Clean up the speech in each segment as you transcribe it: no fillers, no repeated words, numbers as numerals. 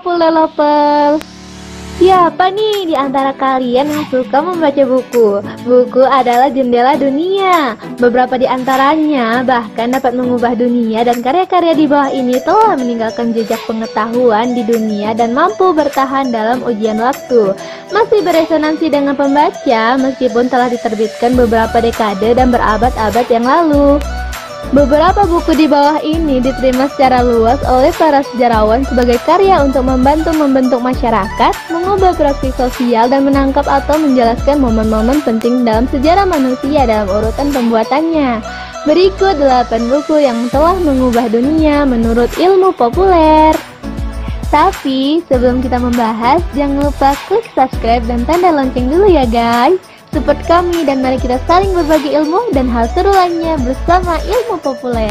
Populer Lovers. Siapa nih di antara kalian yang suka membaca buku? Buku adalah jendela dunia. Beberapa di antaranya bahkan dapat mengubah dunia, dan karya-karya di bawah ini telah meninggalkan jejak pengetahuan di dunia dan mampu bertahan dalam ujian waktu. Masih beresonansi dengan pembaca meskipun telah diterbitkan beberapa dekade dan berabad-abad yang lalu. Beberapa buku di bawah ini diterima secara luas oleh para sejarawan sebagai karya untuk membantu membentuk masyarakat, mengubah praktik sosial, dan menangkap atau menjelaskan momen-momen penting dalam sejarah manusia dalam urutan pembuatannya. Berikut 8 buku yang telah mengubah dunia menurut ilmu populer. Tapi sebelum kita membahas, jangan lupa klik subscribe dan tanda lonceng dulu ya guys. Support kami dan mari kita saling berbagi ilmu dan hal seru lainnya bersama Ilmu Populer.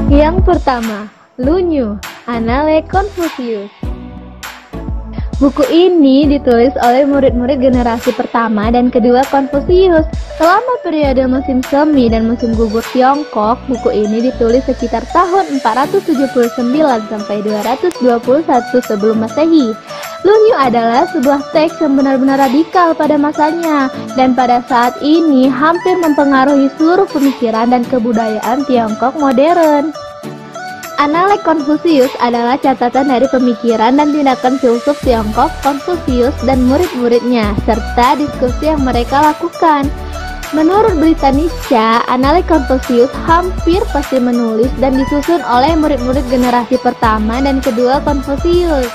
Yang pertama, Lunyu, Annales Confucius. Buku ini ditulis oleh murid-murid generasi pertama dan kedua Confucius. Selama periode musim semi dan musim gugur Tiongkok, buku ini ditulis sekitar tahun 479 sampai 221 sebelum Masehi. Lunyu adalah sebuah teks yang benar-benar radikal pada masanya, dan pada saat ini hampir mempengaruhi seluruh pemikiran dan kebudayaan Tiongkok modern. Annales Confucius adalah catatan dari pemikiran dan tindakan filsuf Tiongkok Confucius dan murid-muridnya, serta diskusi yang mereka lakukan. Menurut Britannica, Annales Confucius hampir pasti menulis dan disusun oleh murid-murid generasi pertama dan kedua Confucius.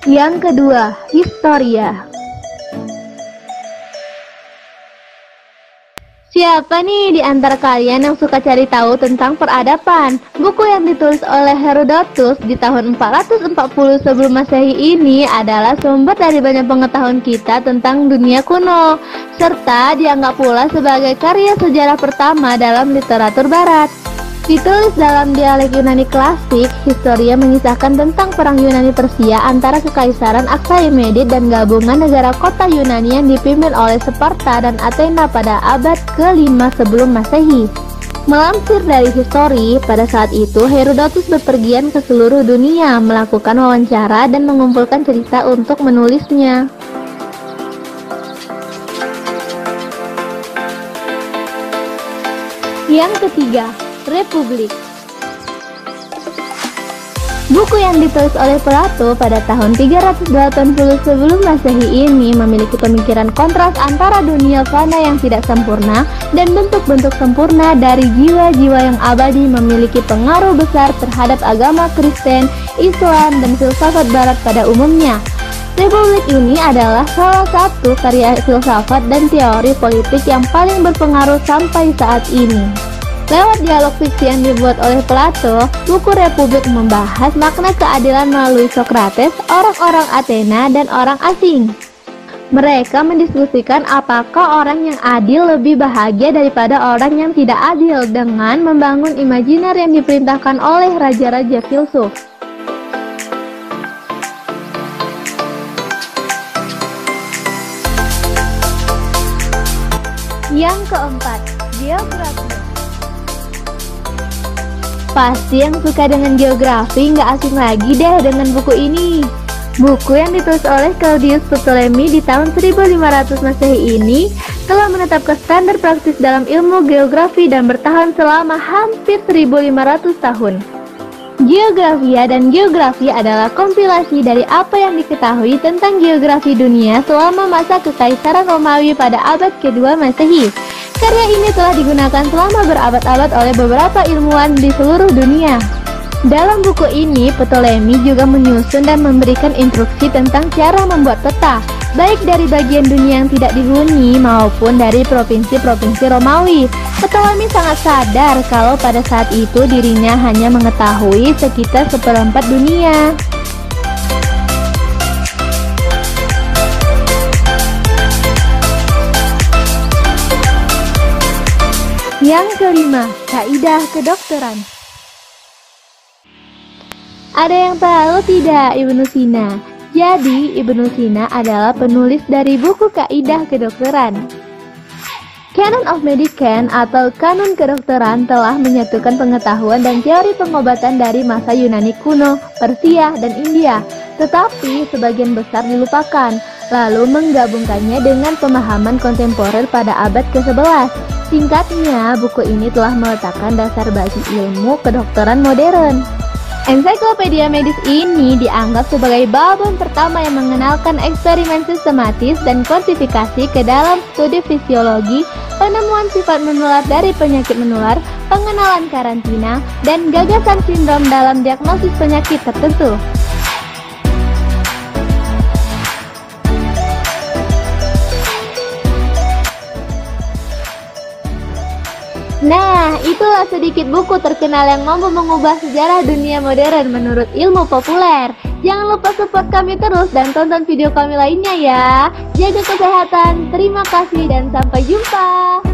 Yang kedua, Historia. Siapa nih di antara kalian yang suka cari tahu tentang peradaban? Buku yang ditulis oleh Herodotus di tahun 440 sebelum Masehi ini adalah sumber dari banyak pengetahuan kita tentang dunia kuno, serta dianggap pula sebagai karya sejarah pertama dalam literatur barat. Ditulis dalam dialek Yunani klasik, Historia mengisahkan tentang perang Yunani Persia antara Kekaisaran Aksaimenid dan gabungan negara kota Yunani yang dipimpin oleh Sparta dan Athena pada abad ke-5 sebelum Masehi. Melansir dari History, pada saat itu Herodotus bepergian ke seluruh dunia, melakukan wawancara dan mengumpulkan cerita untuk menulisnya. Yang ketiga, Republik. Buku yang ditulis oleh Plato pada tahun 380 sebelum Masehi ini memiliki pemikiran kontras antara dunia fana yang tidak sempurna dan bentuk-bentuk sempurna dari jiwa-jiwa yang abadi, memiliki pengaruh besar terhadap agama Kristen, Islam, dan filsafat Barat pada umumnya. Republik ini adalah salah satu karya filsafat dan teori politik yang paling berpengaruh sampai saat ini. Lewat dialog fiksi yang dibuat oleh Plato, buku Republik membahas makna keadilan melalui Socrates, orang-orang Athena, dan orang asing. Mereka mendiskusikan apakah orang yang adil lebih bahagia daripada orang yang tidak adil dengan membangun imajiner yang diperintahkan oleh raja-raja filsuf. Yang keempat, Geografi. Pasti yang suka dengan geografi nggak asing lagi deh dengan buku ini. Buku yang ditulis oleh Claudius Ptolemy di tahun 1500 Masehi ini telah menetapkan standar praktis dalam ilmu geografi dan bertahan selama hampir 1500 tahun. Geografia dan geografi adalah kompilasi dari apa yang diketahui tentang geografi dunia selama masa Kekaisaran Romawi pada abad kedua Masehi. Karya ini telah digunakan selama berabad-abad oleh beberapa ilmuwan di seluruh dunia. Dalam buku ini, Ptolemy juga menyusun dan memberikan instruksi tentang cara membuat peta, baik dari bagian dunia yang tidak dihuni maupun dari provinsi-provinsi Romawi. Ptolemy sangat sadar kalau pada saat itu dirinya hanya mengetahui sekitar seperempat dunia. Yang kelima, kaidah kedokteran. Ada yang tahu tidak Ibnu Sina? Jadi, Ibnu Sina adalah penulis dari buku Kaidah Kedokteran. Canon of Medicine atau Kanun Kedokteran telah menyatukan pengetahuan dan teori pengobatan dari masa Yunani kuno, Persia, dan India. Tetapi sebagian besar dilupakan, lalu menggabungkannya dengan pemahaman kontemporer pada abad ke-11. Singkatnya, buku ini telah meletakkan dasar bagi ilmu kedokteran modern. Ensiklopedia medis ini dianggap sebagai babon pertama yang mengenalkan eksperimen sistematis dan kuantifikasi ke dalam studi fisiologi, penemuan sifat menular dari penyakit menular, pengenalan karantina, dan gagasan sindrom dalam diagnosis penyakit tertentu. Nah, itulah sedikit buku terkenal yang mampu mengubah sejarah dunia modern menurut ilmu populer. Jangan lupa support kami terus dan tonton video kami lainnya ya. Jaga kesehatan, terima kasih dan sampai jumpa.